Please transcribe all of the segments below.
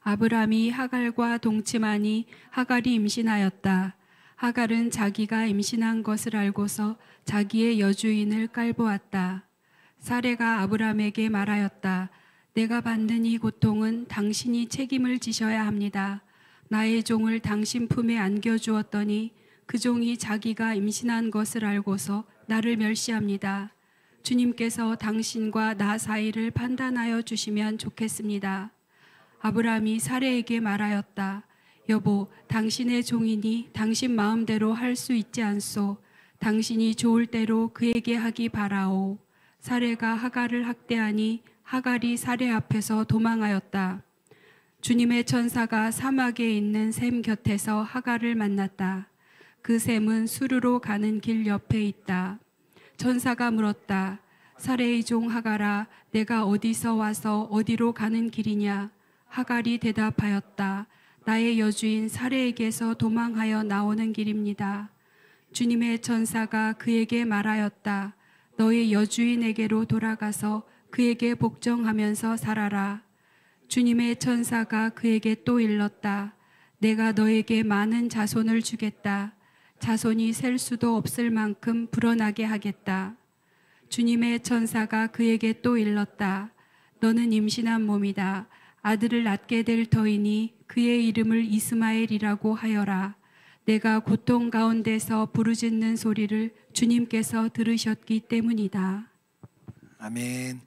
아브람이 하갈과 동침하니 하갈이 임신하였다. 하갈은 자기가 임신한 것을 알고서 자기의 여주인을 깔보았다. 사레가 아브람에게 말하였다. 내가 받는 이 고통은 당신이 책임을 지셔야 합니다. 나의 종을 당신 품에 안겨주었더니 그 종이 자기가 임신한 것을 알고서 나를 멸시합니다. 주님께서 당신과 나 사이를 판단하여 주시면 좋겠습니다. 아브람이 사레에게 말하였다. 여보, 당신의 종이니 당신 마음대로 할 수 있지 않소. 당신이 좋을 대로 그에게 하기 바라오. 사레가 하갈을 학대하니 하갈이 사레 앞에서 도망하였다. 주님의 천사가 사막에 있는 샘 곁에서 하갈을 만났다. 그 샘은 수르로 가는 길 옆에 있다. 천사가 물었다. 사레의 종 하갈아, 내가 어디서 와서 어디로 가는 길이냐? 하갈이 대답하였다. 나의 여주인 사레에게서 도망하여 나오는 길입니다. 주님의 천사가 그에게 말하였다. 너의 여주인에게로 돌아가서 그에게 복종하면서 살아라. 주님의 천사가 그에게 또 일렀다. 내가 너에게 많은 자손을 주겠다. 자손이 셀 수도 없을 만큼 불어나게 하겠다. 주님의 천사가 그에게 또 일렀다. 너는 임신한 몸이다. 아들을 낳게 될 터이니 그의 이름을 이스마엘이라고 하여라. 내가 고통 가운데서 부르짖는 소리를 주님께서 들으셨기 때문이다. 아멘.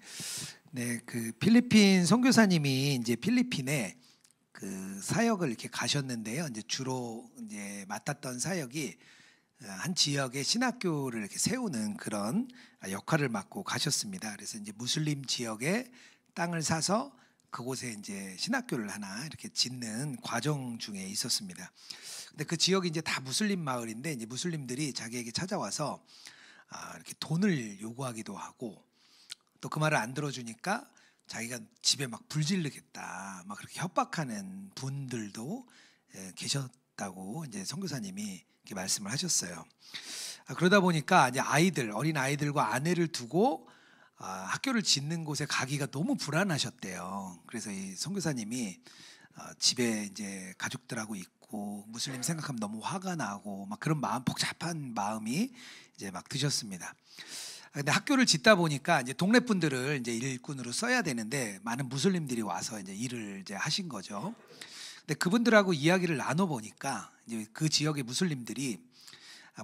네, 그 필리핀 선교사님이 이제 필리핀에 그 사역을 이렇게 가셨는데요. 이제 주로 이제 맡았던 사역이 한 지역의 신학교를 이렇게 세우는 그런 역할을 맡고 가셨습니다. 그래서 이제 무슬림 지역에 땅을 사서 그곳에 이제 신학교를 하나 이렇게 짓는 과정 중에 있었습니다. 근데 그 지역이 이제 다 무슬림 마을인데 이제 무슬림들이 자기에게 찾아와서 이렇게 돈을 요구하기도 하고 또 그 말을 안 들어주니까 자기가 집에 막 불지르겠다 막 그렇게 협박하는 분들도 계셨다고 이제 선교사님이 이렇게 말씀을 하셨어요. 그러다 보니까 이제 어린 아이들과 아내를 두고 학교를 짓는 곳에 가기가 너무 불안하셨대요. 그래서 이 선교사님이 집에 이제 가족들하고 있고 무슬림 생각하면 너무 화가 나고 막 그런 복잡한 마음이 이제 막 드셨습니다. 근데 학교를 짓다 보니까 이제 동네 분들을 이제 일꾼으로 써야 되는데 많은 무슬림들이 와서 이제 일을 이제 하신 거죠. 근데 그분들하고 이야기를 나눠 보니까 이제 그 지역의 무슬림들이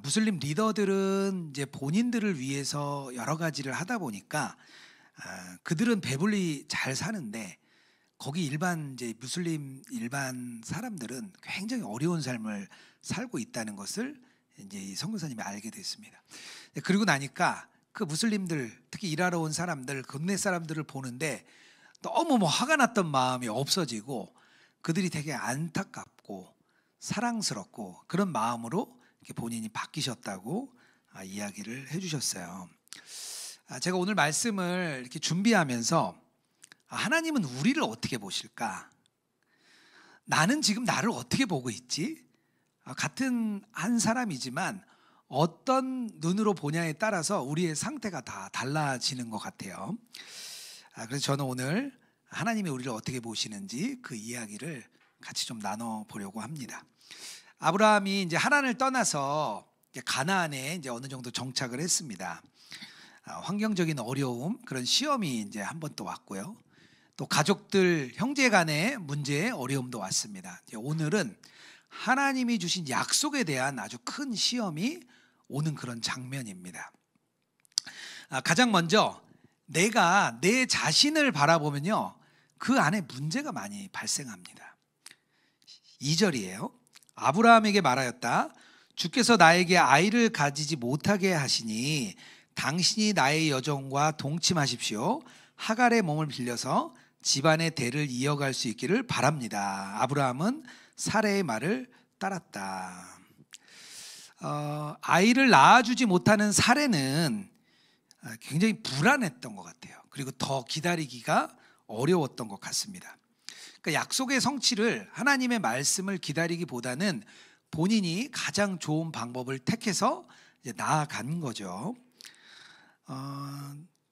무슬림 리더들은 이제 본인들을 위해서 여러 가지를 하다 보니까 그들은 배불리 잘 사는데 거기 이제 무슬림 일반 사람들은 굉장히 어려운 삶을 살고 있다는 것을 이제 이 선교사님이 알게 됐습니다. 그리고 나니까 그 무슬림들 특히 일하러 온 사람들, 국내 사람들을 보는데 너무 화가 났던 마음이 없어지고 그들이 되게 안타깝고 사랑스럽고 그런 마음으로 이렇게 본인이 바뀌셨다고 이야기를 해주셨어요. 제가 오늘 말씀을 이렇게 준비하면서 하나님은 우리를 어떻게 보실까? 나는 지금 나를 어떻게 보고 있지? 같은 한 사람이지만 어떤 눈으로 보냐에 따라서 우리의 상태가 다 달라지는 것 같아요. 그래서 저는 오늘 하나님이 우리를 어떻게 보시는지 그 이야기를 같이 좀 나눠보려고 합니다. 아브라함이 이제 하란을 떠나서 가나안에 이제 어느 정도 정착을 했습니다. 환경적인 어려움, 그런 시험이 이제 한 번 또 왔고요. 또 가족들, 형제 간의 문제에 어려움도 왔습니다. 오늘은 하나님이 주신 약속에 대한 아주 큰 시험이 오는 그런 장면입니다. 가장 먼저 내가 내 자신을 바라보면요, 그 안에 문제가 많이 발생합니다. 2절이에요. 아브라함에게 말하였다. 주께서 나에게 아이를 가지지 못하게 하시니 당신이 나의 여종과 동침하십시오. 하갈의 몸을 빌려서 집안의 대를 이어갈 수 있기를 바랍니다. 아브라함은 사레의 말을 따랐다. 아이를 낳아주지 못하는 사레는 굉장히 불안했던 것 같아요. 그리고 더 기다리기가 어려웠던 것 같습니다. 그러니까 약속의 성취를, 하나님의 말씀을 기다리기보다는 본인이 가장 좋은 방법을 택해서 이제 나아간 거죠.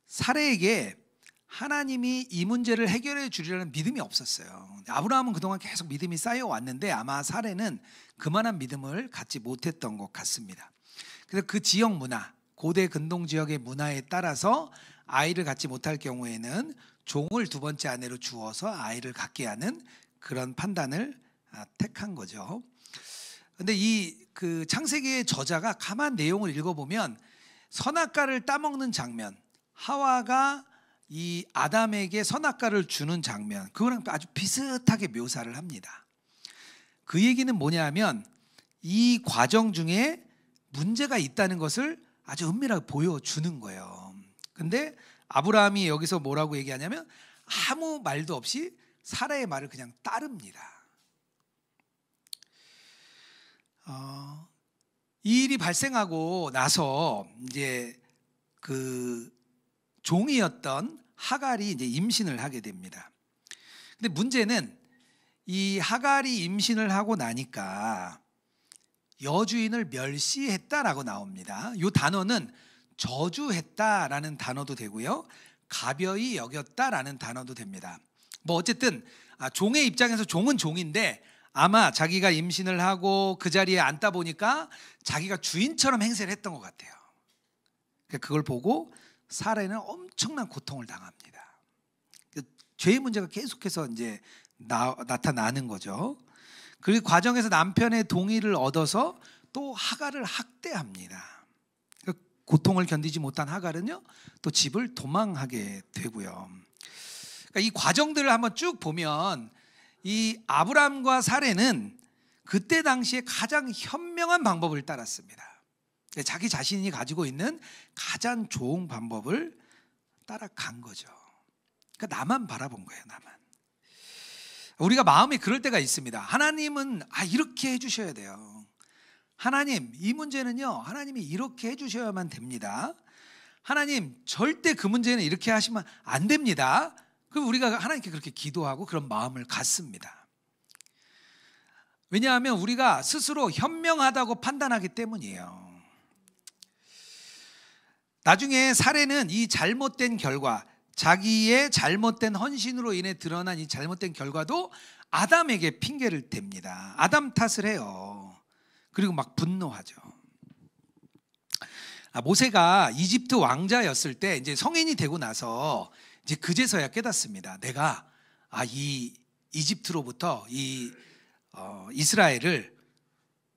사레에게 하나님이 이 문제를 해결해 주리라는 믿음이 없었어요. 아브라함은 그동안 계속 믿음이 쌓여왔는데 아마 사레는 그만한 믿음을 갖지 못했던 것 같습니다. 그래서 그 지역 문화, 고대 근동 지역의 문화에 따라서 아이를 갖지 못할 경우에는 종을 두 번째 아내로 주어서 아이를 갖게 하는 그런 판단을 택한 거죠. 근데 이 그 창세기의 저자가 가만 내용을 읽어보면 선악과를 따먹는 장면, 하와가 이 아담에게 선악과를 주는 장면, 그거랑 아주 비슷하게 묘사를 합니다. 그 얘기는 뭐냐면 이 과정 중에 문제가 있다는 것을 아주 은밀하게 보여주는 거예요. 근데 아브라함이 여기서 뭐라고 얘기하냐면 아무 말도 없이 사라의 말을 그냥 따릅니다. 이 일이 발생하고 나서 이제 그 종이었던 하갈이 이제 임신을 하게 됩니다. 근데 문제는 이 하갈이 임신을 하고 나니까 여주인을 멸시했다라고 나옵니다. 이 단어는 저주했다라는 단어도 되고요, 가벼이 여겼다라는 단어도 됩니다. 뭐 어쨌든 종의 입장에서 종은 종인데 아마 자기가 임신을 하고 그 자리에 앉다 보니까 자기가 주인처럼 행세를 했던 것 같아요. 그걸 보고 사라는 엄청난 고통을 당합니다. 죄의 문제가 계속해서 이제 나타나는 거죠. 그 과정에서 남편의 동의를 얻어서 또 하갈을 학대합니다. 고통을 견디지 못한 하갈은요 또 집을 도망하게 되고요. 그러니까 이 과정들을 한번 쭉 보면 이 아브람과 사레는 그때 당시에 가장 현명한 방법을 따랐습니다. 자기 자신이 가지고 있는 가장 좋은 방법을 따라간 거죠. 그러니까 나만 바라본 거예요. 나만. 우리가 마음이 그럴 때가 있습니다. 하나님은 이렇게 해주셔야 돼요. 하나님, 이 문제는요 하나님이 이렇게 해주셔야만 됩니다. 하나님, 절대 그 문제는 이렇게 하시면 안 됩니다. 그럼 우리가 하나님께 그렇게 기도하고 그런 마음을 갖습니다. 왜냐하면 우리가 스스로 현명하다고 판단하기 때문이에요. 나중에 사레는 이 잘못된 결과, 자기의 잘못된 헌신으로 인해 드러난 이 잘못된 결과도 아담에게 핑계를 댑니다. 아담 탓을 해요. 그리고 막 분노하죠. 모세가 이집트 왕자였을 때 이제 성인이 되고 나서 이제 그제서야 깨닫습니다. 내가 이 이집트로부터 이 이스라엘을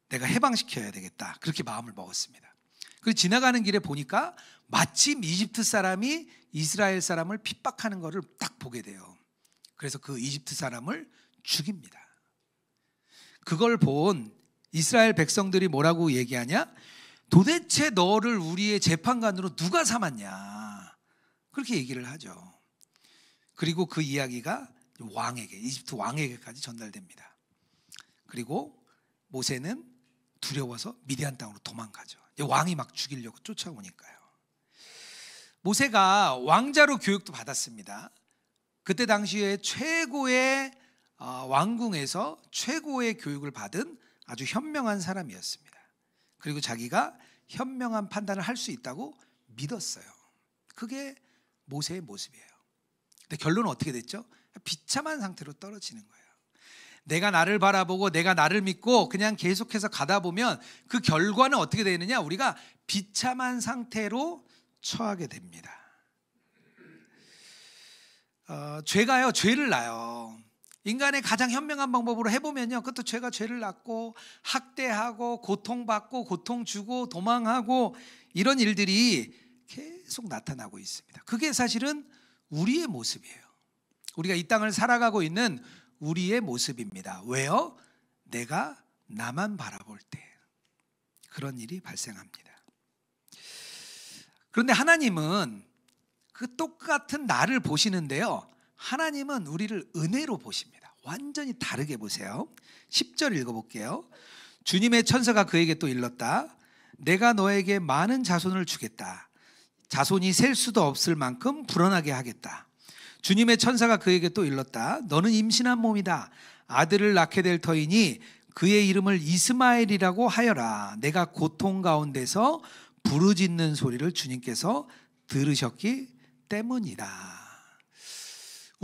내가 해방시켜야 되겠다. 그렇게 마음을 먹었습니다. 그리고 지나가는 길에 보니까 마침 이집트 사람이 이스라엘 사람을 핍박하는 것을 딱 보게 돼요. 그래서 그 이집트 사람을 죽입니다. 그걸 본 이스라엘 백성들이 뭐라고 얘기하냐? 도대체 너를 우리의 재판관으로 누가 삼았냐? 그렇게 얘기를 하죠. 그리고 그 이야기가 왕에게, 이집트 왕에게까지 전달됩니다. 그리고 모세는 두려워서 미디안 땅으로 도망가죠. 왕이 막 죽이려고 쫓아오니까요. 모세가 왕자로 교육도 받았습니다. 그때 당시에 최고의 왕궁에서 최고의 교육을 받은 아주 현명한 사람이었습니다. 그리고 자기가 현명한 판단을 할 수 있다고 믿었어요. 그게 모세의 모습이에요. 근데 결론은 어떻게 됐죠? 비참한 상태로 떨어지는 거예요. 내가 나를 바라보고 내가 나를 믿고 그냥 계속해서 가다 보면 그 결과는 어떻게 되느냐? 우리가 비참한 상태로 처하게 됩니다. 죄가요, 죄를 낳아요. 인간의 가장 현명한 방법으로 해보면요, 그것도 죄가 죄를 낳고 학대하고 고통받고 고통 주고 도망하고 이런 일들이 계속 나타나고 있습니다. 그게 사실은 우리의 모습이에요. 우리가 이 땅을 살아가고 있는 우리의 모습입니다. 왜요? 내가 나만 바라볼 때 그런 일이 발생합니다. 그런데 하나님은 그 똑같은 나를 보시는데요, 하나님은 우리를 은혜로 보십니다. 완전히 다르게 보세요. 10절 읽어볼게요. 주님의 천사가 그에게 또 일렀다. 내가 너에게 많은 자손을 주겠다. 자손이 셀 수도 없을 만큼 불어나게 하겠다. 주님의 천사가 그에게 또 일렀다. 너는 임신한 몸이다. 아들을 낳게 될 터이니 그의 이름을 이스마엘이라고 하여라. 내가 고통 가운데서 부르짖는 소리를 주님께서 들으셨기 때문이다.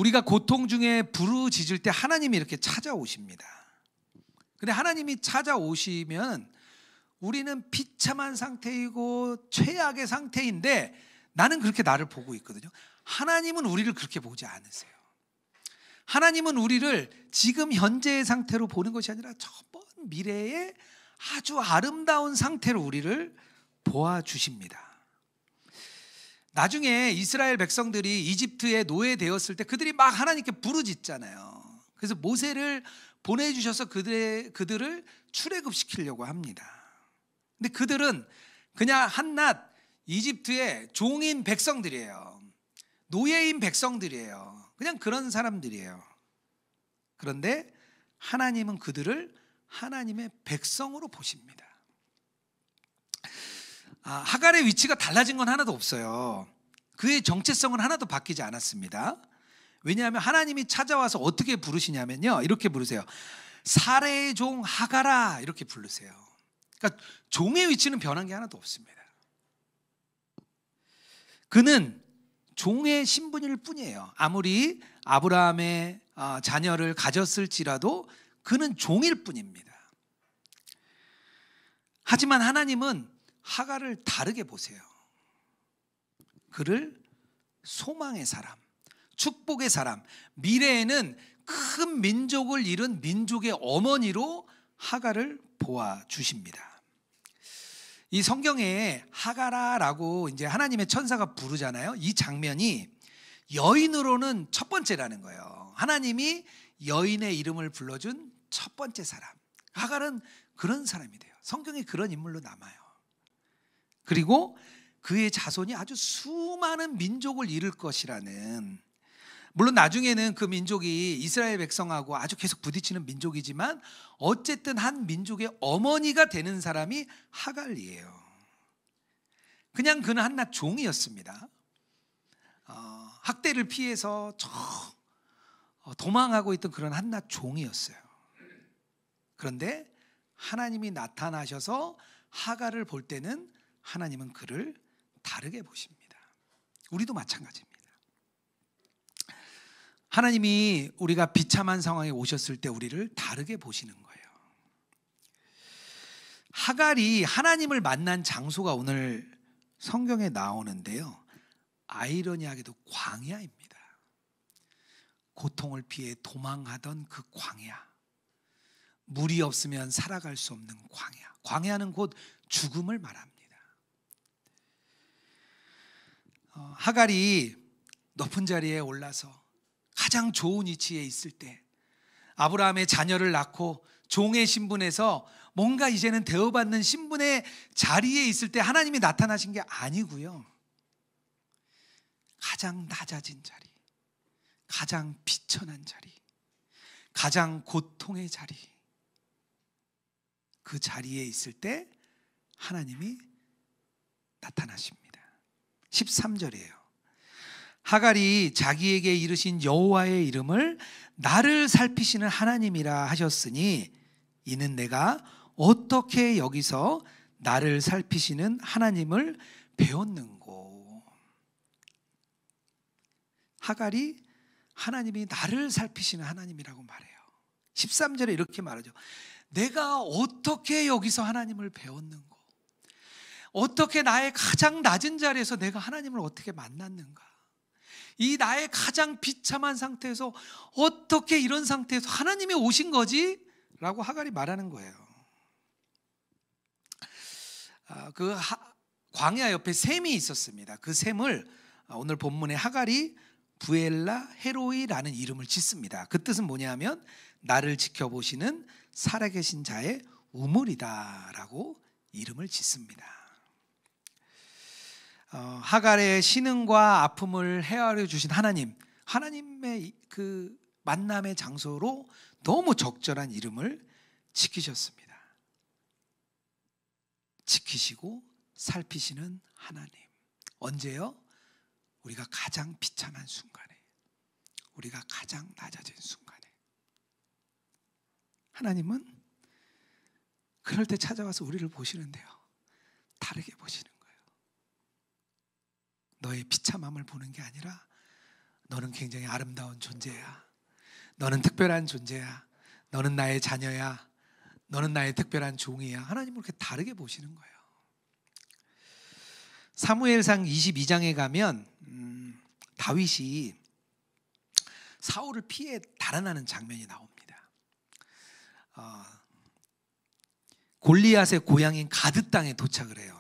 우리가 고통 중에 부르짖을 때 하나님이 이렇게 찾아오십니다. 근데 하나님이 찾아오시면 우리는 비참한 상태이고 최악의 상태인데 나는 그렇게 나를 보고 있거든요. 하나님은 우리를 그렇게 보지 않으세요. 하나님은 우리를 지금 현재의 상태로 보는 것이 아니라 저 먼 미래의 아주 아름다운 상태로 우리를 보아주십니다. 나중에 이스라엘 백성들이 이집트에 노예되었을 때 그들이 막 하나님께 부르짖잖아요. 그래서 모세를 보내주셔서 그들을 출애굽시키려고 합니다. 근데 그들은 그냥 한낱 이집트의 종인 백성들이에요. 노예인 백성들이에요. 그냥 그런 사람들이에요. 그런데 하나님은 그들을 하나님의 백성으로 보십니다. 하갈의 위치가 달라진 건 하나도 없어요. 그의 정체성은 하나도 바뀌지 않았습니다. 왜냐하면 하나님이 찾아와서 어떻게 부르시냐면요, 이렇게 부르세요. 사레의 종 하갈아, 이렇게 부르세요. 그러니까 종의 위치는 변한 게 하나도 없습니다. 그는 종의 신분일 뿐이에요. 아무리 아브라함의 자녀를 가졌을지라도 그는 종일 뿐입니다. 하지만 하나님은 하갈을 다르게 보세요. 그를 소망의 사람, 축복의 사람, 미래에는 큰 민족을 이룬 민족의 어머니로 하갈을 보아주십니다. 이 성경에 하갈아라고 이제 하나님의 천사가 부르잖아요. 이 장면이 여인으로는 첫 번째라는 거예요. 하나님이 여인의 이름을 불러준 첫 번째 사람. 하갈은 그런 사람이 돼요. 성경에 그런 인물로 남아요. 그리고 그의 자손이 아주 수많은 민족을 이룰 것이라는, 물론 나중에는 그 민족이 이스라엘 백성하고 아주 계속 부딪히는 민족이지만 어쨌든 한 민족의 어머니가 되는 사람이 하갈이에요. 그냥 그는 한낱 종이었습니다. 학대를 피해서 도망하고 있던 그런 한낱 종이었어요. 그런데 하나님이 나타나셔서 하갈을 볼 때는 하나님은 그를 다르게 보십니다. 우리도 마찬가지입니다. 하나님이 우리가 비참한 상황에 오셨을 때 우리를 다르게 보시는 거예요. 하갈이 하나님을 만난 장소가 오늘 성경에 나오는데요, 아이러니하게도 광야입니다. 고통을 피해 도망하던 그 광야, 물이 없으면 살아갈 수 없는 광야. 광야는 곧 죽음을 말합니다. 하갈이 높은 자리에 올라서 가장 좋은 위치에 있을 때, 아브라함의 자녀를 낳고 종의 신분에서 뭔가 이제는 대우받는 신분의 자리에 있을 때 하나님이 나타나신 게 아니고요, 가장 낮아진 자리, 가장 비천한 자리, 가장 고통의 자리, 그 자리에 있을 때 하나님이 나타나십니다. 13절이에요. 하갈이 자기에게 이르신 여호와의 이름을 나를 살피시는 하나님이라 하셨으니 이는 내가 어떻게 여기서 나를 살피시는 하나님을 배웠는고. 하갈이 하나님이 나를 살피시는 하나님이라고 말해요. 13절에 이렇게 말하죠. 내가 어떻게 여기서 하나님을 배웠는고. 어떻게 나의 가장 낮은 자리에서 내가 하나님을 어떻게 만났는가. 이 나의 가장 비참한 상태에서 어떻게 이런 상태에서 하나님이 오신 거지? 라고 하갈이 말하는 거예요. 광야 옆에 샘이 있었습니다. 그 샘을 오늘 본문에 하갈이 부엘라 헤로이라는 이름을 짓습니다. 그 뜻은 뭐냐면 나를 지켜보시는 살아계신 자의 우물이다 라고 이름을 짓습니다. 하갈의 신음과 아픔을 헤아려 주신 하나님의 그 만남의 장소로 너무 적절한 이름을 지키셨습니다. 지키시고 살피시는 하나님. 언제요? 우리가 가장 비참한 순간에, 우리가 가장 낮아진 순간에 하나님은 그럴 때 찾아와서 우리를 보시는데요, 다르게 보시는 거예요. 너의 비참함을 보는 게 아니라 너는 굉장히 아름다운 존재야. 너는 특별한 존재야. 너는 나의 자녀야. 너는 나의 특별한 종이야. 하나님을 그렇게 다르게 보시는 거예요. 사무엘상 22장에 가면 다윗이 사울을 피해 달아나는 장면이 나옵니다. 골리앗의 고향인 가드 땅에 도착을 해요.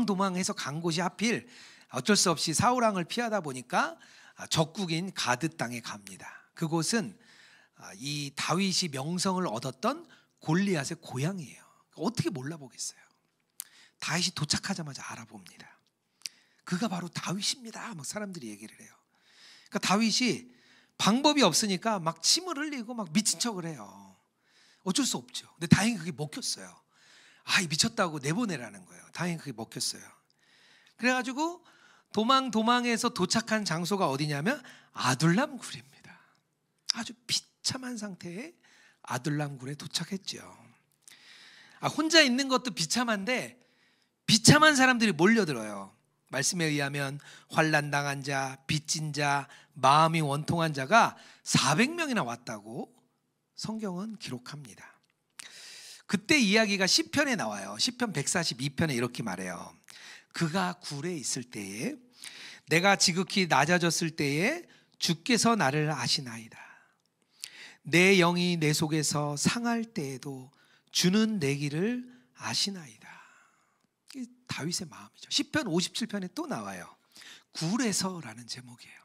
도망해서 간 곳이 하필 어쩔 수 없이 사울 왕을 피하다 보니까 적국인 가드 땅에 갑니다. 그곳은 이 다윗이 명성을 얻었던 골리앗의 고향이에요. 어떻게 몰라보겠어요. 다윗이 도착하자마자 알아봅니다. 그가 바로 다윗입니다. 막 사람들이 얘기를 해요. 그러니까 다윗이 방법이 없으니까 막 침을 흘리고 막 미친 척을 해요. 어쩔 수 없죠. 근데 다행히 그게 먹혔어요. 미쳤다고 내보내라는 거예요. 다행히 그게 먹혔어요. 그래가지고 도망해서 도착한 장소가 어디냐면 아둘람 굴입니다. 아주 비참한 상태의 아둘람 굴에 도착했죠. 혼자 있는 것도 비참한데 비참한 사람들이 몰려들어요. 말씀에 의하면 환난 당한 자, 빚진 자, 마음이 원통한 자가 400명이나 왔다고 성경은 기록합니다. 그때 이야기가 시편에 나와요. 시편 142편에 이렇게 말해요. 그가 굴에 있을 때에 내가 지극히 낮아졌을 때에 주께서 나를 아시나이다. 내 영이 내 속에서 상할 때에도 주는 내 길을 아시나이다. 이게 다윗의 마음이죠. 시편 57편에 또 나와요. 굴에서라는 제목이에요.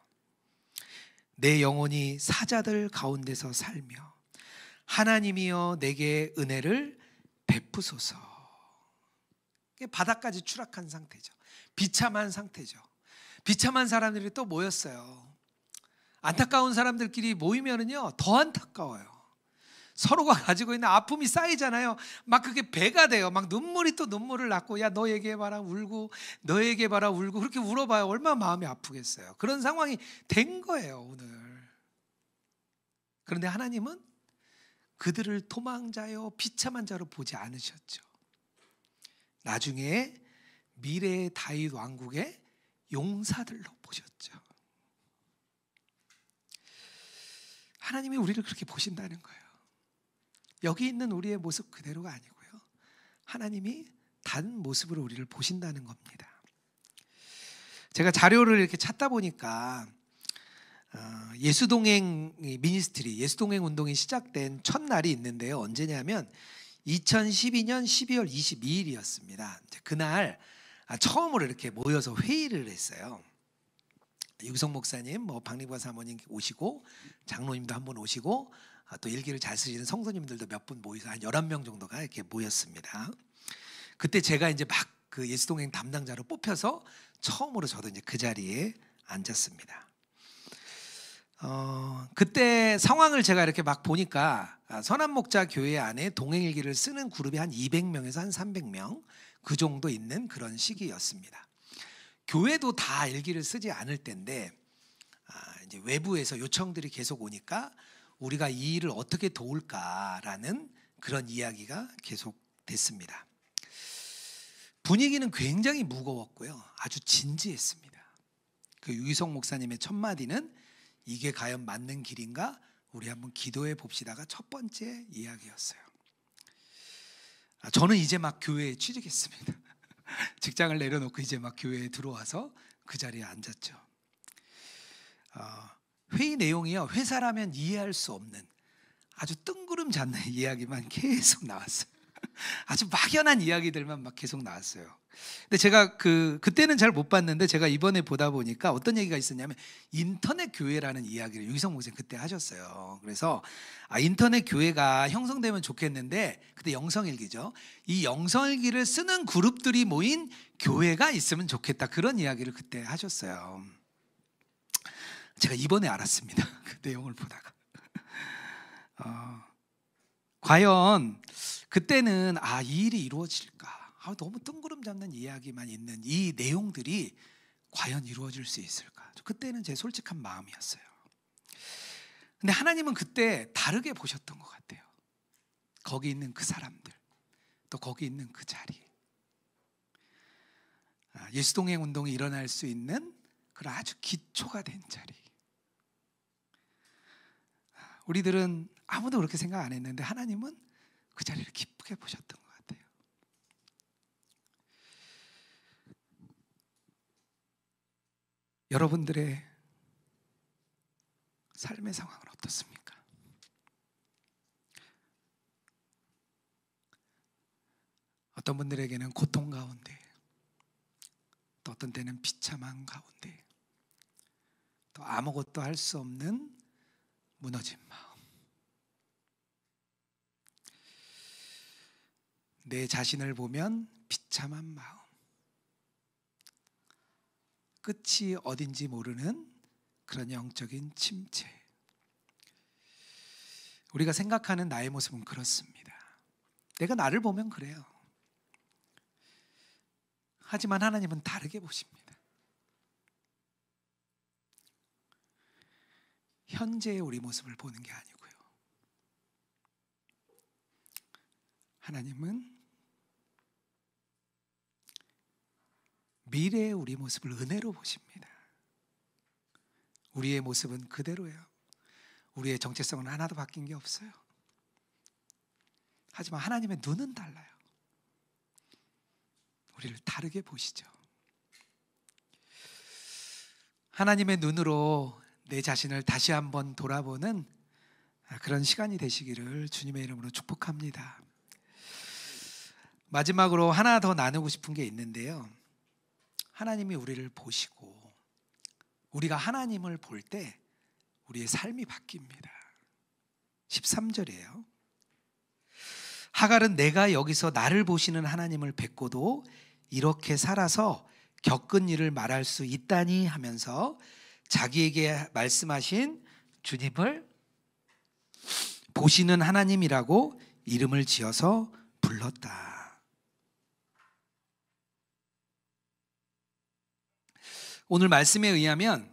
내 영혼이 사자들 가운데서 살며 하나님이여 내게 은혜를 베푸소서. 바닥까지 추락한 상태죠. 비참한 상태죠. 비참한 사람들이 또 모였어요. 안타까운 사람들끼리 모이면은요 더 안타까워요. 서로가 가지고 있는 아픔이 쌓이잖아요. 막 그게 배가 돼요. 막 눈물이 또 눈물을 낳고, 야 너 얘기해봐라 울고, 너 얘기해봐라 울고, 그렇게 울어봐요. 얼마나 마음이 아프겠어요. 그런 상황이 된 거예요 오늘. 그런데 하나님은 그들을 도망자요 비참한 자로 보지 않으셨죠. 나중에 미래의 다윗 왕국의 용사들로 보셨죠. 하나님이 우리를 그렇게 보신다는 거예요. 여기 있는 우리의 모습 그대로가 아니고요, 하나님이 다른 모습으로 우리를 보신다는 겁니다. 제가 자료를 이렇게 찾다 보니까 예수동행 미니스트리, 예수동행 운동이 시작된 첫날이 있는데요. 언제냐면 2012년 12월 22일이었습니다. 그날 처음으로 이렇게 모여서 회의를 했어요. 유기성 목사님, 박리과 사모님 오시고, 장로님도 한 분 오시고, 또 일기를 잘 쓰시는 성도님들도 몇 분 모여서 한 11명 정도가 이렇게 모였습니다. 그때 제가 이제 막 그 예수동행 담당자로 뽑혀서 처음으로 저도 이제 그 자리에 앉았습니다. 그때 상황을 제가 이렇게 막 보니까 선한목자 교회 안에 동행일기를 쓰는 그룹이 한 200명에서 한 300명 그 정도 있는 그런 시기였습니다. 교회도 다 일기를 쓰지 않을 때인데 이제 외부에서 요청들이 계속 오니까 우리가 이 일을 어떻게 도울까라는 그런 이야기가 계속 됐습니다. 분위기는 굉장히 무거웠고요, 아주 진지했습니다. 그 유기성 목사님의 첫 마디는 이게 과연 맞는 길인가? 우리 한번 기도해 봅시다가 첫 번째 이야기였어요. 저는 이제 막 교회에 취직했습니다. 직장을 내려놓고 이제 막 교회에 들어와서 그 자리에 앉았죠. 회의 내용이요, 회사라면 이해할 수 없는 아주 뜬구름 잡는 이야기만 계속 나왔어요. 아주 막연한 이야기들만 막 계속 나왔어요. 근데 제가 그때는 잘 못 봤는데 제가 이번에 보다 보니까 어떤 얘기가 있었냐면 인터넷 교회라는 이야기를 유기성 목사님 그때 하셨어요. 그래서 인터넷 교회가 형성되면 좋겠는데, 그때 영성일기죠. 이 영성일기를 쓰는 그룹들이 모인 교회가 있으면 좋겠다, 그런 이야기를 그때 하셨어요. 제가 이번에 알았습니다. 그 내용을 보다가 과연 그때는 이 일이 이루어질까, 너무 뜬구름 잡는 이야기만 있는 이 내용들이 과연 이루어질 수 있을까, 그때는 제 솔직한 마음이었어요. 근데 하나님은 그때 다르게 보셨던 것 같아요. 거기 있는 그 사람들, 또 거기 있는 그 자리, 예수동행 운동이 일어날 수 있는 그런 아주 기초가 된 자리, 우리들은 아무도 그렇게 생각 안 했는데 하나님은 그 자리를 기쁘게 보셨던 것 같아요. 여러분들의 삶의 상황은 어떻습니까? 어떤 분들에게는 고통 가운데, 또 어떤 때는 비참한 가운데, 또 아무것도 할 수 없는 무너진 마음, 내 자신을 보면 비참한 마음, 끝이 어딘지 모르는 그런 영적인 침체. 우리가 생각하는 나의 모습은 그렇습니다. 내가 나를 보면 그래요. 하지만 하나님은 다르게 보십니다. 현재의 우리 모습을 보는 게 아니고요. 하나님은 미래의 우리 모습을 은혜로 보십니다. 우리의 모습은 그대로예요. 우리의 정체성은 하나도 바뀐 게 없어요. 하지만 하나님의 눈은 달라요. 우리를 다르게 보시죠. 하나님의 눈으로 내 자신을 다시 한번 돌아보는 그런 시간이 되시기를 주님의 이름으로 축복합니다. 마지막으로 하나 더 나누고 싶은 게 있는데요. 하나님이 우리를 보시고 우리가 하나님을 볼 때 우리의 삶이 바뀝니다. 13절이에요. 하갈은 내가 여기서 나를 보시는 하나님을 뵙고도 이렇게 살아서 겪은 일을 말할 수 있다니 하면서 자기에게 말씀하신 주님을 보시는 하나님이라고 이름을 지어서 불렀다. 오늘 말씀에 의하면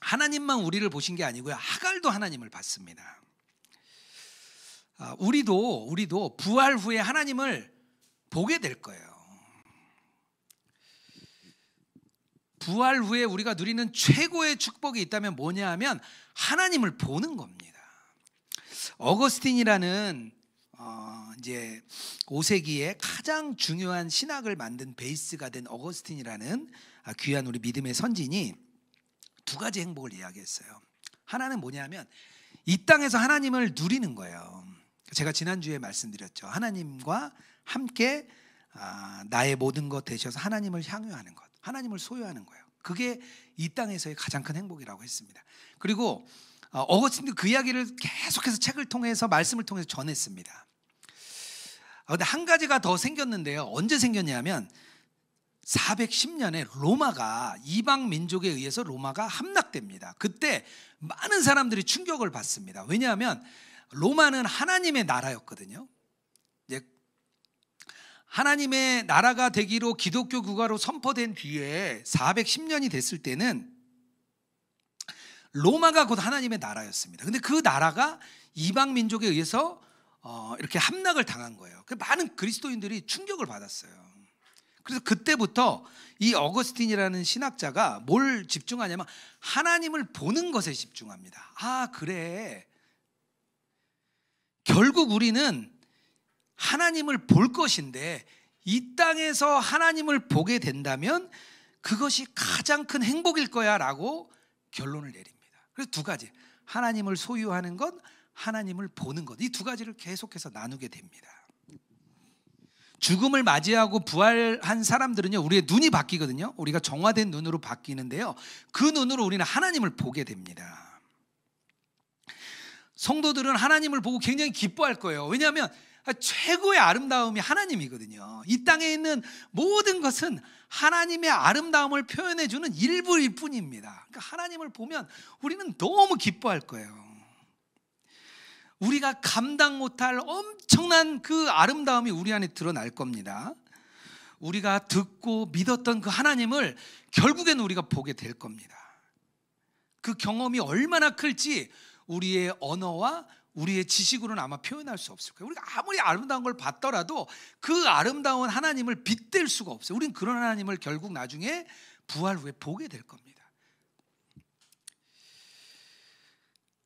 하나님만 우리를 보신 게 아니고요, 하갈도 하나님을 봤습니다. 우리도 부활 후에 하나님을 보게 될 거예요. 부활 후에 우리가 누리는 최고의 축복이 있다면 뭐냐 하면 하나님을 보는 겁니다. 어거스틴이라는 이제 5세기에 가장 중요한 신학을 만든 베이스가 된 어거스틴이라는 귀한 우리 믿음의 선진이 두 가지 행복을 이야기했어요. 하나는 뭐냐면 이 땅에서 하나님을 누리는 거예요. 제가 지난주에 말씀드렸죠. 하나님과 함께 나의 모든 것 되셔서 하나님을 향유하는 것, 하나님을 소유하는 거예요. 그게 이 땅에서의 가장 큰 행복이라고 했습니다. 그리고 어거스틴도 그 이야기를 계속해서 책을 통해서 말씀을 통해서 전했습니다. 그런데 한 가지가 더 생겼는데요. 언제 생겼냐면 410년에 로마가, 이방 민족에 의해서 로마가 함락됩니다. 그때 많은 사람들이 충격을 받습니다. 왜냐하면 로마는 하나님의 나라였거든요. 하나님의 나라가 되기로 기독교 국가로 선포된 뒤에 410년이 됐을 때는 로마가 곧 하나님의 나라였습니다. 근데 그 나라가 이방 민족에 의해서 이렇게 함락을 당한 거예요. 많은 그리스도인들이 충격을 받았어요. 그래서 그때부터 이 어거스틴이라는 신학자가 뭘 집중하냐면 하나님을 보는 것에 집중합니다. 그래, 결국 우리는 하나님을 볼 것인데 이 땅에서 하나님을 보게 된다면 그것이 가장 큰 행복일 거야 라고 결론을 내립니다. 그래서 두 가지, 하나님을 소유하는 것, 하나님을 보는 것, 이 두 가지를 계속해서 나누게 됩니다. 죽음을 맞이하고 부활한 사람들은요, 우리의 눈이 바뀌거든요. 우리가 정화된 눈으로 바뀌는데요, 그 눈으로 우리는 하나님을 보게 됩니다. 성도들은 하나님을 보고 굉장히 기뻐할 거예요. 왜냐하면 최고의 아름다움이 하나님이거든요. 이 땅에 있는 모든 것은 하나님의 아름다움을 표현해주는 일부일 뿐입니다. 그러니까 하나님을 보면 우리는 너무 기뻐할 거예요. 우리가 감당 못할 엄청난 그 아름다움이 우리 안에 드러날 겁니다. 우리가 듣고 믿었던 그 하나님을 결국에는 우리가 보게 될 겁니다. 그 경험이 얼마나 클지 우리의 언어와 우리의 지식으로는 아마 표현할 수 없을 거예요. 우리가 아무리 아름다운 걸 봤더라도 그 아름다운 하나님을 빗댈 수가 없어요. 우리는 그런 하나님을 결국 나중에 부활 후에 보게 될 겁니다.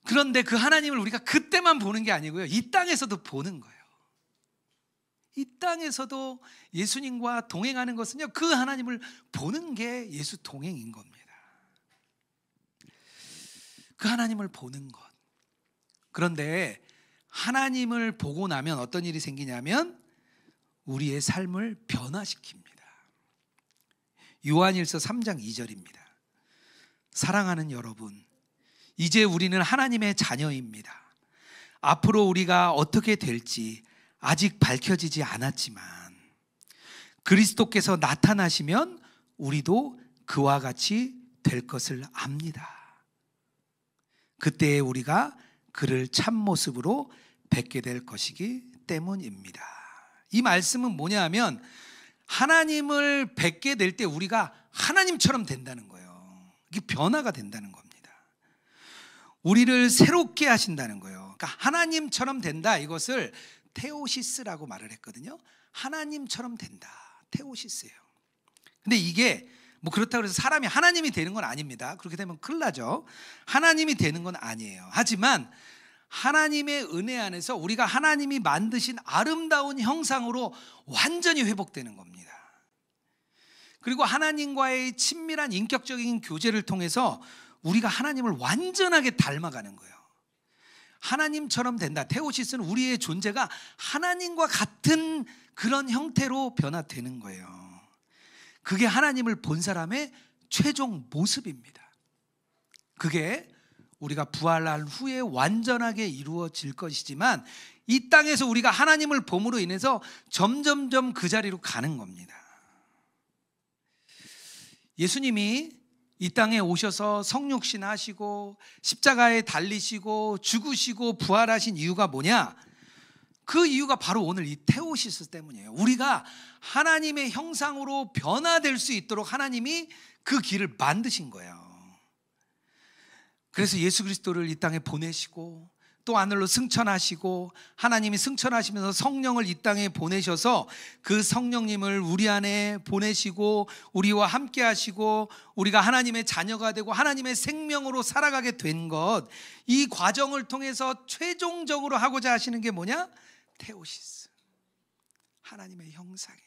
그런데 그 하나님을 우리가 그때만 보는 게 아니고요, 이 땅에서도 보는 거예요. 이 땅에서도 예수님과 동행하는 것은요, 그 하나님을 보는 게 예수 동행인 겁니다. 그 하나님을 보는 것. 그런데 하나님을 보고 나면 어떤 일이 생기냐면 우리의 삶을 변화시킵니다. 요한일서 3장 2절입니다. 사랑하는 여러분, 이제 우리는 하나님의 자녀입니다. 앞으로 우리가 어떻게 될지 아직 밝혀지지 않았지만 그리스도께서 나타나시면 우리도 그와 같이 될 것을 압니다. 그때에 우리가 그를 참모습으로 뵙게 될 것이기 때문입니다. 이 말씀은 뭐냐 하면 하나님을 뵙게 될 때 우리가 하나님처럼 된다는 거예요. 이게 변화가 된다는 겁니다. 우리를 새롭게 하신다는 거예요. 그러니까 하나님처럼 된다, 이것을 테오시스라고 말을 했거든요. 하나님처럼 된다, 테오시스예요. 근데 이게 뭐 그렇다고 해서 사람이 하나님이 되는 건 아닙니다. 그렇게 되면 큰일 나죠. 하나님이 되는 건 아니에요. 하지만 하나님의 은혜 안에서 우리가 하나님이 만드신 아름다운 형상으로 완전히 회복되는 겁니다. 그리고 하나님과의 친밀한 인격적인 교제를 통해서 우리가 하나님을 완전하게 닮아가는 거예요. 하나님처럼 된다. 테오시스는 우리의 존재가 하나님과 같은 그런 형태로 변화되는 거예요. 그게 하나님을 본 사람의 최종 모습입니다. 그게 우리가 부활한 후에 완전하게 이루어질 것이지만 이 땅에서 우리가 하나님을 봄으로 인해서 점점점 그 자리로 가는 겁니다. 예수님이 이 땅에 오셔서 성육신 하시고 십자가에 달리시고 죽으시고 부활하신 이유가 뭐냐? 그 이유가 바로 오늘 이 테오시스 때문이에요. 우리가 하나님의 형상으로 변화될 수 있도록 하나님이 그 길을 만드신 거예요. 그래서 예수 그리스도를 이 땅에 보내시고 또 하늘로 승천하시고 하나님이 승천하시면서 성령을 이 땅에 보내셔서 그 성령님을 우리 안에 보내시고 우리와 함께 하시고 우리가 하나님의 자녀가 되고 하나님의 생명으로 살아가게 된 것, 이 과정을 통해서 최종적으로 하고자 하시는 게 뭐냐? 테오시스, 하나님의 형상이에요.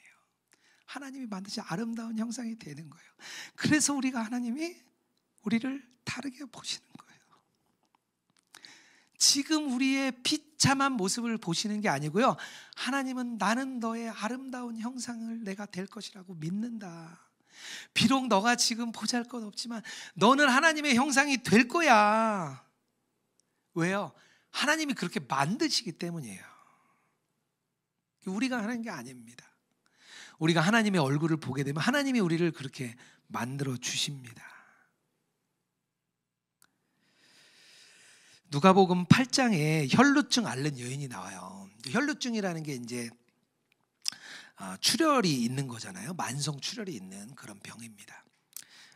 하나님이 만드신 아름다운 형상이 되는 거예요. 그래서 우리가 하나님이 우리를 다르게 보시는 거예요. 지금 우리의 비참한 모습을 보시는 게 아니고요, 하나님은 나는 너의 아름다운 형상을 내가 될 것이라고 믿는다. 비록 너가 지금 보잘것없지만 너는 하나님의 형상이 될 거야. 왜요? 하나님이 그렇게 만드시기 때문이에요. 우리가 하는 게 아닙니다. 우리가 하나님의 얼굴을 보게 되면 하나님이 우리를 그렇게 만들어 주십니다. 누가복음 8장에 혈루증 앓는 여인이 나와요. 혈루증이라는 게 이제 출혈이 있는 거잖아요. 만성 출혈이 있는 그런 병입니다.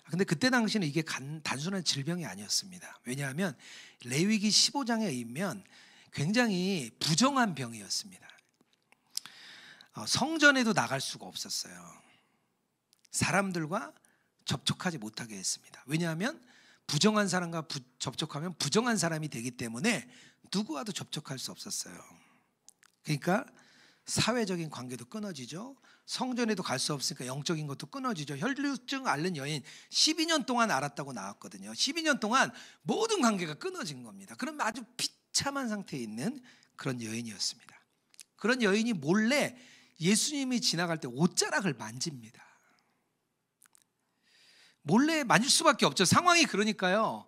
근데 그때 당시는 이게 단순한 질병이 아니었습니다. 왜냐하면 레위기 15장에 의하면 굉장히 부정한 병이었습니다. 성전에도 나갈 수가 없었어요. 사람들과 접촉하지 못하게 했습니다. 왜냐하면 부정한 사람과 접촉하면 부정한 사람이 되기 때문에 누구와도 접촉할 수 없었어요. 그러니까 사회적인 관계도 끊어지죠. 성전에도 갈 수 없으니까 영적인 것도 끊어지죠. 혈루증 앓는 여인 12년 동안 앓았다고 나왔거든요. 12년 동안 모든 관계가 끊어진 겁니다. 그럼 아주 비참한 상태에 있는 그런 여인이었습니다. 그런 여인이 몰래 예수님이 지나갈 때 옷자락을 만집니다. 몰래 만질 수밖에 없죠. 상황이 그러니까요.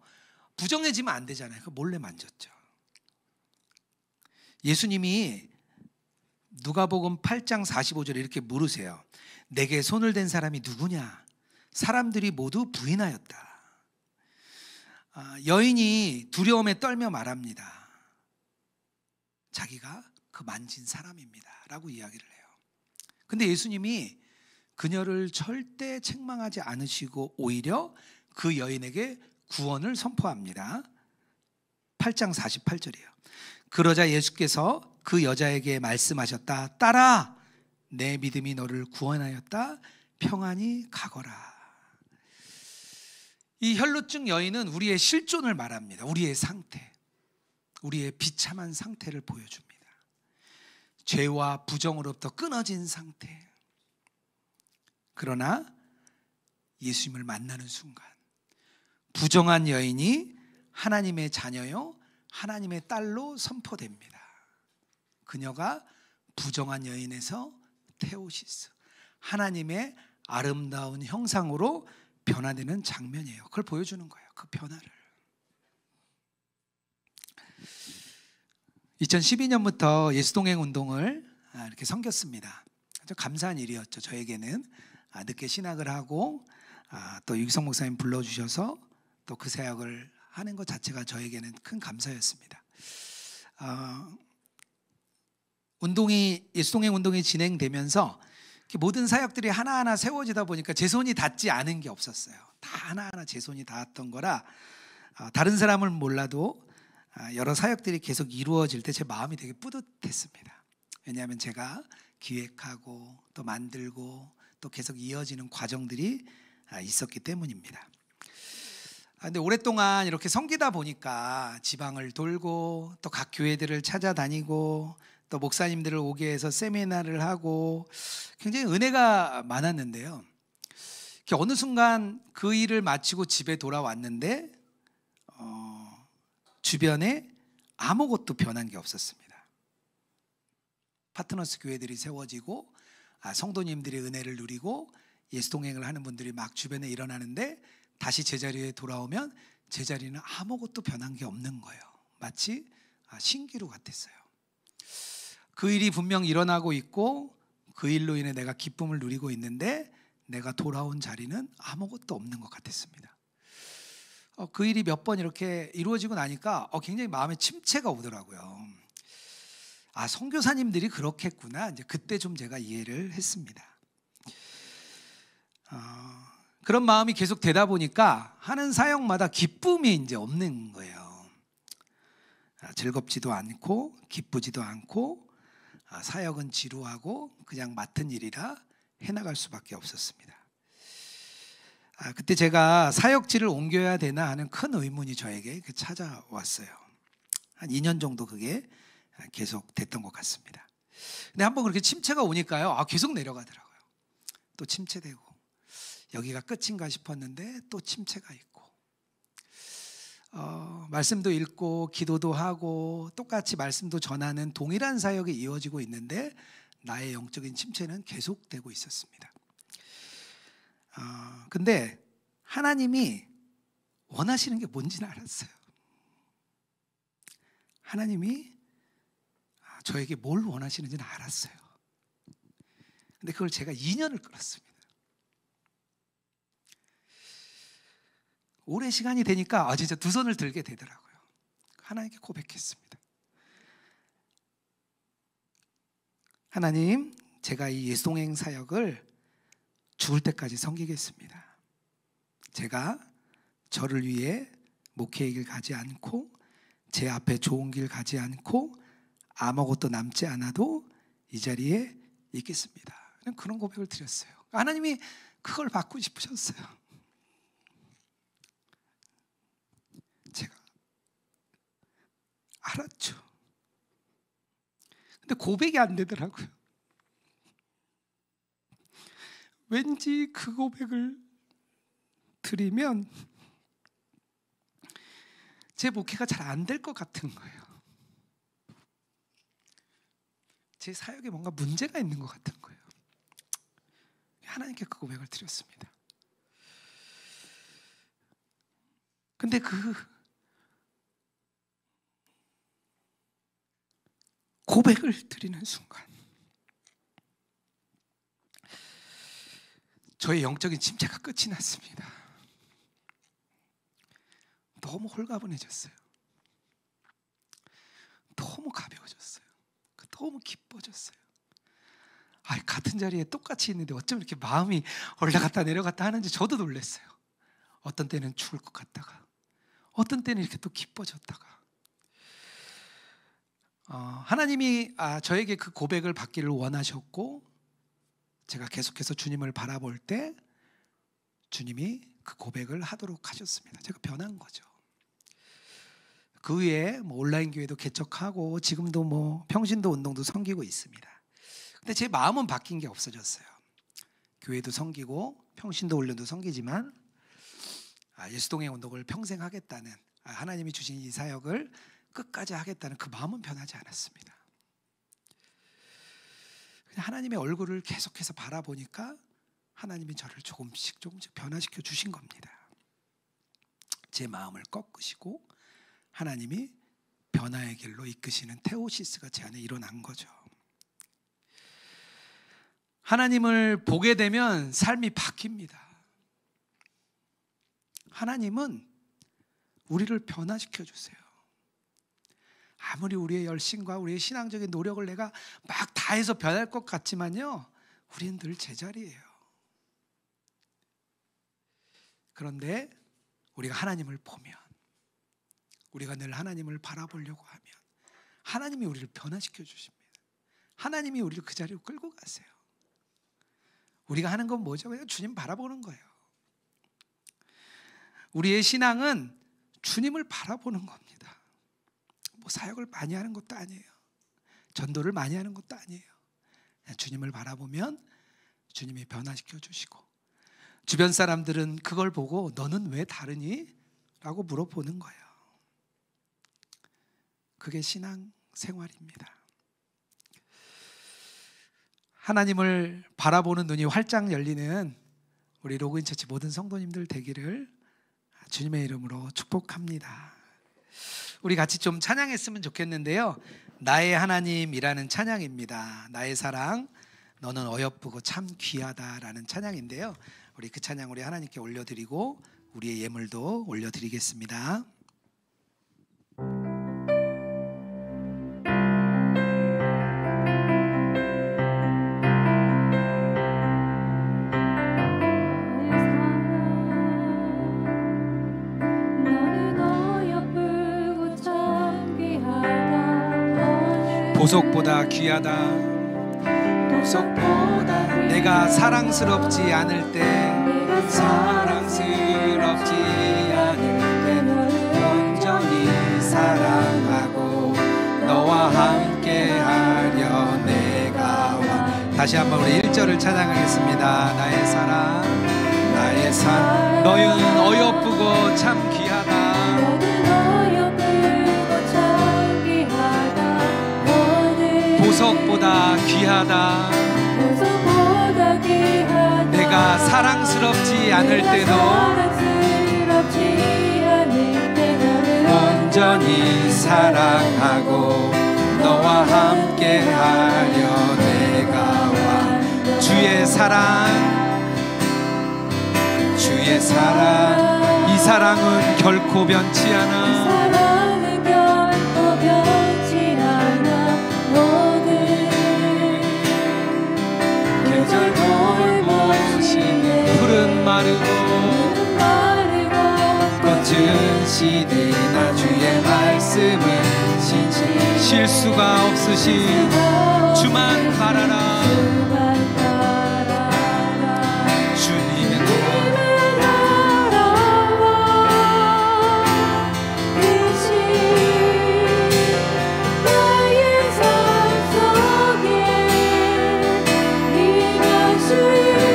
부정해지면 안 되잖아요. 몰래 만졌죠. 예수님이 누가복음 8장 45절에 이렇게 물으세요. 내게 손을 댄 사람이 누구냐? 사람들이 모두 부인하였다. 여인이 두려움에 떨며 말합니다. 자기가 그 만진 사람입니다 라고 이야기를 해요. 근데 예수님이 그녀를 절대 책망하지 않으시고 오히려 그 여인에게 구원을 선포합니다. 8장 48절이에요. 그러자 예수께서 그 여자에게 말씀하셨다. 딸아, 내 믿음이 너를 구원하였다. 평안히 가거라. 이 혈루증 여인은 우리의 실존을 말합니다. 우리의 상태. 우리의 비참한 상태를 보여줍니다. 죄와 부정으로부터 끊어진 상태. 그러나 예수님을 만나는 순간 부정한 여인이 하나님의 자녀요 하나님의 딸로 선포됩니다. 그녀가 부정한 여인에서 테오시스, 하나님의 아름다운 형상으로 변화되는 장면이에요. 그걸 보여주는 거예요. 그 변화를. 2012년부터 예수동행 운동을 이렇게 섬겼습니다. 아주 감사한 일이었죠. 저에게는 늦게 신학을 하고 또 유기성 목사님 불러주셔서 또 그 사역을 하는 것 자체가 저에게는 큰 감사였습니다. 예수동행 운동이 진행되면서 모든 사역들이 하나하나 세워지다 보니까 제 손이 닿지 않은 게 없었어요. 다 하나하나 제 손이 닿았던 거라 다른 사람을 몰라도 여러 사역들이 계속 이루어질 때 제 마음이 되게 뿌듯했습니다. 왜냐하면 제가 기획하고 또 만들고 또 계속 이어지는 과정들이 있었기 때문입니다. 근데 오랫동안 이렇게 섬기다 보니까 지방을 돌고 또 각 교회들을 찾아다니고 또 목사님들을 오게 해서 세미나를 하고 굉장히 은혜가 많았는데요. 어느 순간 그 일을 마치고 집에 돌아왔는데 주변에 아무것도 변한 게 없었습니다. 파트너스 교회들이 세워지고 성도님들이 은혜를 누리고 예수동행을 하는 분들이 막 주변에 일어나는데 다시 제자리에 돌아오면 제자리는 아무것도 변한 게 없는 거예요. 마치 신기루 같았어요. 그 일이 분명 일어나고 있고 그 일로 인해 내가 기쁨을 누리고 있는데 내가 돌아온 자리는 아무것도 없는 것 같았습니다. 그 일이 몇 번 이렇게 이루어지고 나니까 굉장히 마음에 침체가 오더라고요. 선교사님들이 그렇겠구나. 이제 그때 좀 제가 이해를 했습니다. 그런 마음이 계속 되다 보니까 하는 사역마다 기쁨이 이제 없는 거예요. 즐겁지도 않고 기쁘지도 않고 사역은 지루하고 그냥 맡은 일이라 해나갈 수밖에 없었습니다. 그때 제가 사역지를 옮겨야 되나 하는 큰 의문이 저에게 찾아왔어요. 한 2년 정도 그게 계속 됐던 것 같습니다. 근데 한번 그렇게 침체가 오니까요, 계속 내려가더라고요. 또 침체되고 여기가 끝인가 싶었는데 또 침체가 있고 말씀도 읽고 기도도 하고 똑같이 말씀도 전하는 동일한 사역이 이어지고 있는데 나의 영적인 침체는 계속되고 있었습니다. 근데 하나님이 원하시는 게 뭔지는 알았어요. 하나님이 저에게 뭘 원하시는지는 알았어요. 근데 그걸 제가 2년을 끌었습니다. 오래 시간이 되니까 진짜 두 손을 들게 되더라고요. 하나님께 고백했습니다. 하나님, 제가 이 예수동행 사역을 죽을 때까지 섬기겠습니다. 제가 저를 위해 목회의 길 가지 않고 제 앞에 좋은 길 가지 않고 아무것도 남지 않아도 이 자리에 있겠습니다. 그런 고백을 드렸어요. 하나님이 그걸 받고 싶으셨어요. 제가 알았죠. 근데 고백이 안 되더라고요. 왠지 그 고백을 드리면 제 목회가 잘 안 될 것 같은 거예요. 제 사역에 뭔가 문제가 있는 것 같은 거예요. 하나님께 그 고백을 드렸습니다. 근데 그 고백을 드리는 순간 저의 영적인 침체가 끝이 났습니다. 너무 홀가분해졌어요. 너무 가벼워졌어요. 너무 기뻐졌어요. 같은 자리에 똑같이 있는데 어쩜 이렇게 마음이 올라갔다 내려갔다 하는지 저도 놀랐어요. 어떤 때는 죽을 것 같다가 어떤 때는 이렇게 또 기뻐졌다가 하나님이 저에게 그 고백을 받기를 원하셨고 제가 계속해서 주님을 바라볼 때 주님이 그 고백을 하도록 하셨습니다. 제가 변한 거죠. 그 위에 뭐 온라인 교회도 개척하고 지금도 뭐 평신도 운동도 섬기고 있습니다. 근데 제 마음은 바뀐 게 없어졌어요. 교회도 섬기고 평신도 훈련도 섬기지만 예수동행 운동을 평생 하겠다는, 하나님이 주신 이 사역을 끝까지 하겠다는 그 마음은 변하지 않았습니다. 그냥 하나님의 얼굴을 계속해서 바라보니까 하나님이 저를 조금씩 변화시켜 주신 겁니다. 제 마음을 꺾으시고 하나님이 변화의 길로 이끄시는 테오시스가 제 안에 일어난 거죠. 하나님을 보게 되면 삶이 바뀝니다. 하나님은 우리를 변화시켜 주세요. 아무리 우리의 열심과 우리의 신앙적인 노력을 내가 막 다해서 변할 것 같지만요, 우리는 늘 제자리예요. 그런데 우리가 하나님을 보면, 우리가 늘 하나님을 바라보려고 하면 하나님이 우리를 변화시켜 주십니다. 하나님이 우리를 그 자리로 끌고 가세요. 우리가 하는 건 뭐죠? 그냥 주님 바라보는 거예요. 우리의 신앙은 주님을 바라보는 겁니다. 뭐 사역을 많이 하는 것도 아니에요. 전도를 많이 하는 것도 아니에요. 그냥 주님을 바라보면 주님이 변화시켜 주시고, 주변 사람들은 그걸 보고 너는 왜 다르니? 라고 물어보는 거예요. 그게 신앙 생활입니다. 하나님을 바라보는 눈이 활짝 열리는 우리 로그인처치 모든 성도님들 되기를 주님의 이름으로 축복합니다. 우리 같이 좀 찬양했으면 좋겠는데요, 나의 하나님이라는 찬양입니다. 나의 사랑 너는 어여쁘고 참 귀하다라는 찬양인데요, 우리 그 찬양 우리 하나님께 올려드리고 우리의 예물도 올려드리겠습니다. 보석보다 귀하다, 보석보다 내가 사랑스럽지 않을 때, 사랑스럽지 않을 때 온전히 사랑하고 너와 함께하려 내가 와. 다시 한번 우리 1절을 찬양하겠습니다. 나의 사랑, 나의 사랑 너는 어여쁘고 참 귀하다, 보석보다 귀하다, 내가 사랑스럽지 않을 때도 온전히 사랑하고 너와 함께하려 내가 와. 주의 사랑, 주의 사랑, 이 사랑은 결코 변치 않아. 계절 돌보시네. 푸른 마르고 꽃은 시드나 주의 말씀은 신실, 실수가 없으신 주만 바라라. 주님의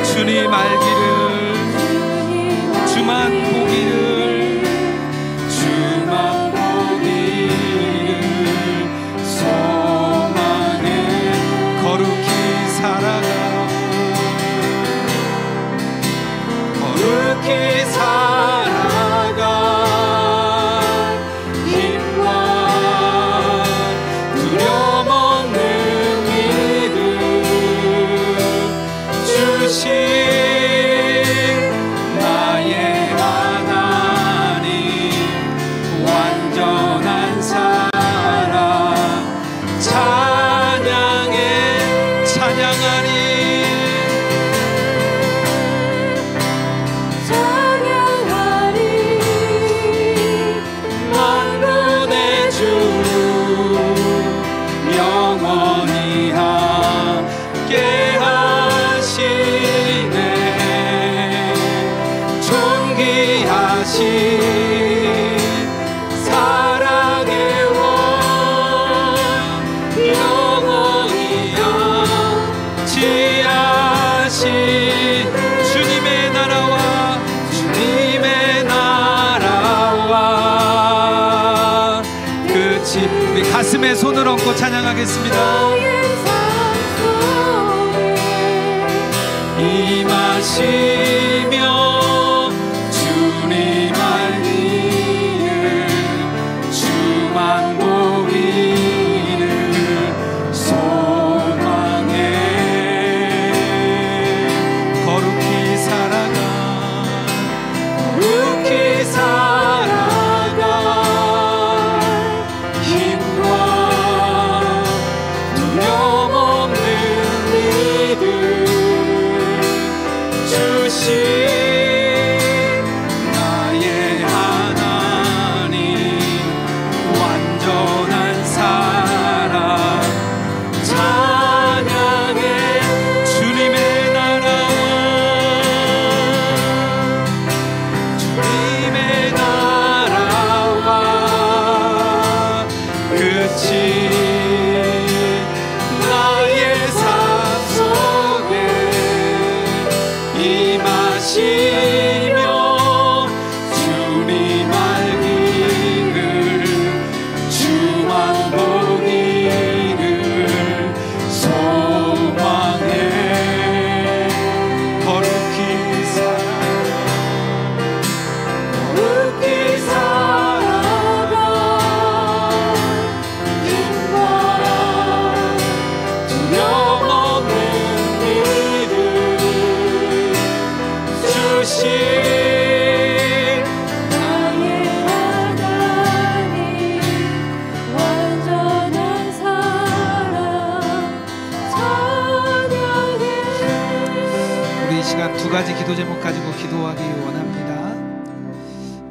주님 알기를, 주만 보기를, 주만 보기를 소망을 거룩히 가슴에 손을 얹고 찬양하겠습니다. 임하시며 주님 알기를 주만 보기를 소망해 거룩히 살아가 힘과 두려움 없는 믿음 주신 나의 하나님 완전한 사랑 찬양해 주님의 나라와 주님의 나라와 끝이 나의 삶 속에 임하시며 주님 알기를 주만 보기를 소망해 거룩히 살아가 힘과 두려움 없는 믿음 주신 나의 하나님 완전한 사랑 찬양해. 우리 이 시간 두 가지 기도 제목 가지고 기도하기 원합니다.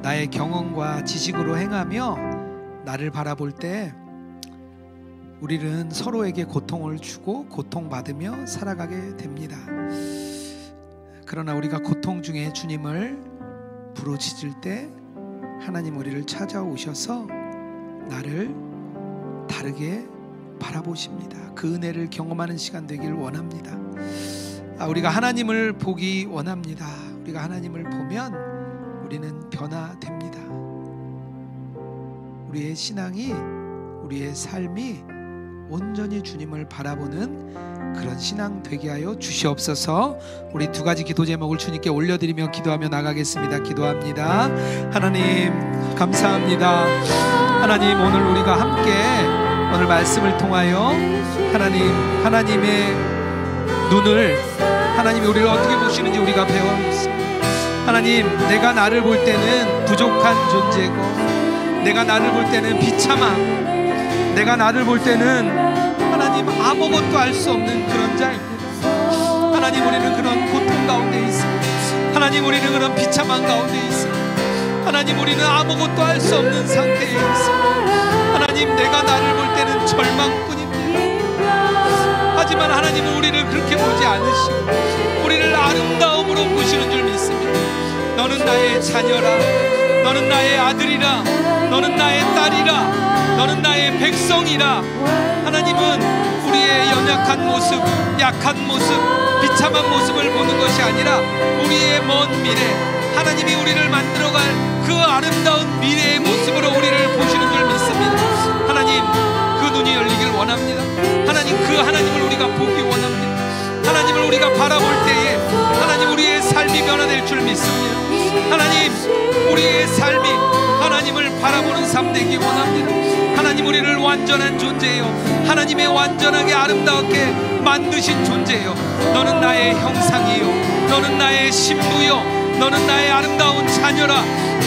나의 경험과 지식으로 행하며 나를 바라볼 때 우리는 서로에게 고통을 주고 고통받으며 살아가게 됩니다. 그러나 우리가 고통 중에 주님을 부르짖을 때 하나님 우리를 찾아오셔서 나를 다르게 바라보십니다. 그 은혜를 경험하는 시간 되길 원합니다. 우리가 하나님을 보기 원합니다. 우리가 하나님을 보면 우리는 변화됩니다. 우리의 신앙이, 우리의 삶이 온전히 주님을 바라보는 그런 신앙 되게 하여 주시옵소서. 우리 두 가지 기도 제목을 주님께 올려드리며 기도하며 나가겠습니다. 기도합니다. 하나님 감사합니다. 하나님 오늘 우리가 함께 오늘 말씀을 통하여 하나님의 눈을 하나님이 우리를 어떻게 보시는지 우리가 배웠습니다. 하나님 내가 나를 볼 때는 부족한 존재고 내가 나를 볼 때는 비참함 내가 나를 볼 때는 하나님 아무것도 알 수 없는 그런 자입니다. 하나님 우리는 그런 고통 가운데 있습니다. 하나님 우리는 그런 비참한 가운데 있습니다. 하나님 우리는 아무것도 알 수 없는 상태에 있습니다. 하나님 내가 나를 볼 때는 절망뿐입니다. 하지만 하나님은 우리를 그렇게 보지 않으시고 우리를 아름다움으로 보시는 줄 믿습니다. 너는 나의 자녀라. 너는 나의 아들이라. 너는 나의 딸이라. 너는 나의 백성이라. 하나님은 우리의 연약한 모습, 약한 모습, 비참한 모습을 보는 것이 아니라 우리의 먼 미래, 하나님이 우리를 만들어갈 그 아름다운 미래의 모습으로 우리를 보시는 줄 믿습니다. 하나님 그 눈이 열리길 원합니다. 하나님 그 하나님을 우리가 보기 원합니다. 하나님을 우리가 바라볼 때에 하나님 우리의 삶이 변화될 줄 믿습니다. 하나님 우리의 삶이 하나님을 바라보는 삶 되기 원합니다. 하나님 우리를 완전한 존재예요. 하나님의 완전하게 아름답게 만드신 존재예요. 너는 나의 형상이요 너는 나의 신부요 너는 나의 아름다운 자녀라.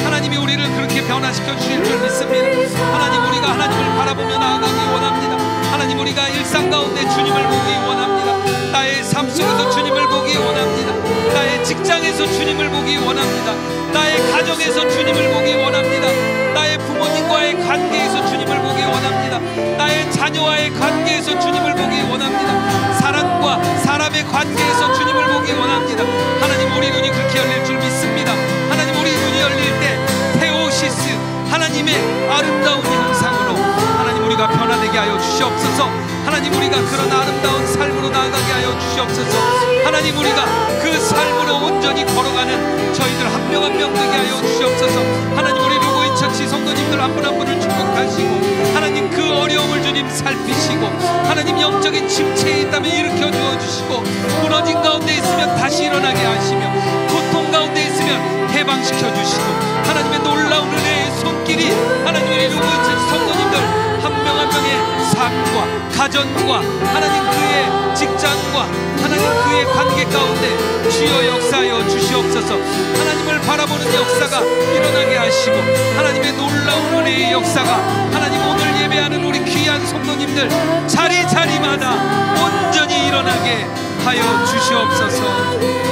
하나님이 우리를 그렇게 변화시켜 주실 줄 믿습니다. 하나님 우리가 하나님을 바라보며 나아가기 원합니다. 하나님 우리가 일상 가운데 주님을 보기 원합니다. 나의 삶 속에서 주님을 보기 원합니다. 나의 직장에서 주님을 보기 원합니다. 나의 가정에서 주님을 보기 원합니다. 나의 부모님과의 관계에서 주님을 보기 원합니다. 나의 자녀와의 관계에서 주님을 보기 원합니다. 사람과 사람의 관계에서 주님을 보기 원합니다. 하나님 우리 눈이 그렇게 열릴 줄 믿습니다. 하나님 우리 눈이 열릴 때 테오시스 하나님의 아름다운 형상으로 하나님 우리가 변화되게 하여 주시옵소서. 하나님 우리가 그런 아름다운 삶으로 나아가게 하여 주시옵소서. 하나님 우리가 그 삶으로 온전히 걸어가는 저희들 한 명 한 명 되게 하여 주시옵소서. 하나님 우리 누구의 로그인처치 성도님들 한 분 한 분을 축복하시고 하나님 그 어려움을 주님 살피시고 하나님 영적인 침체에 있다면 일으켜 주어주시고 무너진 가운데 있으면 다시 일어나게 하시며 고통 가운데 있으면 해방시켜 주시고 하나님의 놀라운 은혜의 손길이 하나님의 로그인처치 성도님들 한 명 한 명의 삶과 가정과 하나님 그의 직장과 하나님 그의 관계 가운데 주여 역사하여 주시옵소서. 하나님을 바라보는 역사가 일어나게 하시고 하나님의 놀라운 은혜의 역사가 하나님 오늘 예배하는 우리 귀한 성도님들 자리자리마다 온전히 일어나게 하여 주시옵소서.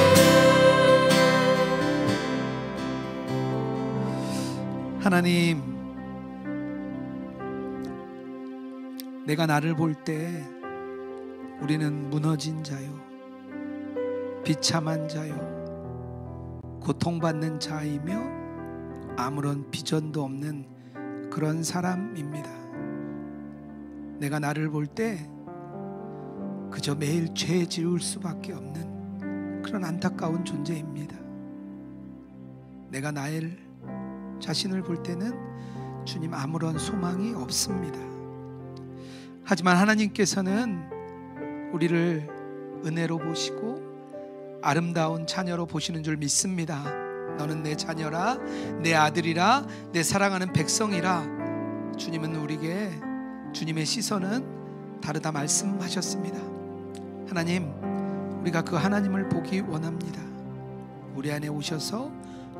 하나님, 내가 나를 볼 때 우리는 무너진 자요, 비참한 자요, 고통받는 자이며 아무런 비전도 없는 그런 사람입니다. 내가 나를 볼 때 그저 매일 죄 지을 수밖에 없는 그런 안타까운 존재입니다. 내가 나의 자신을 볼 때는 주님 아무런 소망이 없습니다. 하지만 하나님께서는 우리를 은혜로 보시고 아름다운 자녀로 보시는 줄 믿습니다. 너는 내 자녀라, 내 아들이라, 내 사랑하는 백성이라. 주님은 우리에게 주님의 시선은 다르다 말씀하셨습니다. 하나님, 우리가 그 하나님을 보기 원합니다. 우리 안에 오셔서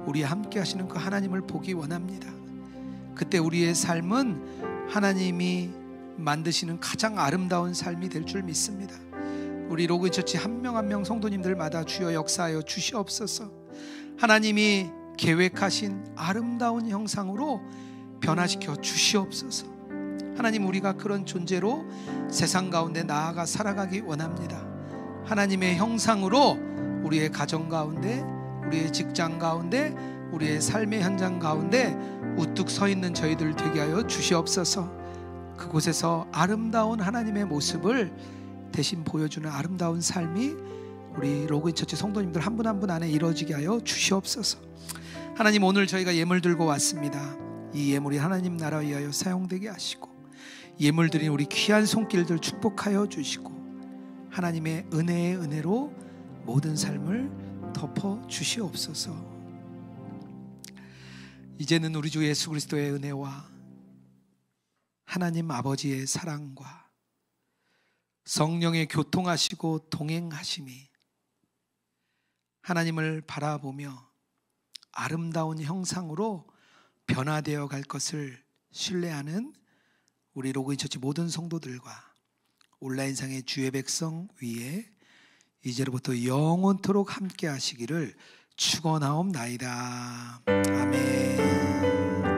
우리와 함께 하시는 그 하나님을 보기 원합니다. 그때 우리의 삶은 하나님이 만드시는 가장 아름다운 삶이 될 줄 믿습니다. 우리 로그인처치 한 명 한 명 성도님들마다 주여 역사하여 주시옵소서. 하나님이 계획하신 아름다운 형상으로 변화시켜 주시옵소서. 하나님, 우리가 그런 존재로 세상 가운데 나아가 살아가기 원합니다. 하나님의 형상으로 우리의 가정 가운데, 우리의 직장 가운데, 우리의 삶의 현장 가운데 우뚝 서 있는 저희들 되게 하여 주시옵소서. 그곳에서 아름다운 하나님의 모습을 대신 보여주는 아름다운 삶이 우리 로그인처치 성도님들 한 분 한 분 안에 이루어지게 하여 주시옵소서. 하나님, 오늘 저희가 예물 들고 왔습니다. 이 예물이 하나님 나라 위하여 사용되게 하시고 예물 드린 우리 귀한 손길들 축복하여 주시고 하나님의 은혜의 은혜로 모든 삶을 덮어 주시옵소서. 이제는 우리 주 예수 그리스도의 은혜와 하나님 아버지의 사랑과 성령의 교통하시고 동행하심이 하나님을 바라보며 아름다운 형상으로 변화되어 갈 것을 신뢰하는 우리 로그인처치 모든 성도들과 온라인상의 주의 백성 위에 이제로부터 영원토록 함께 하시기를 축원하옵나이다. 아멘.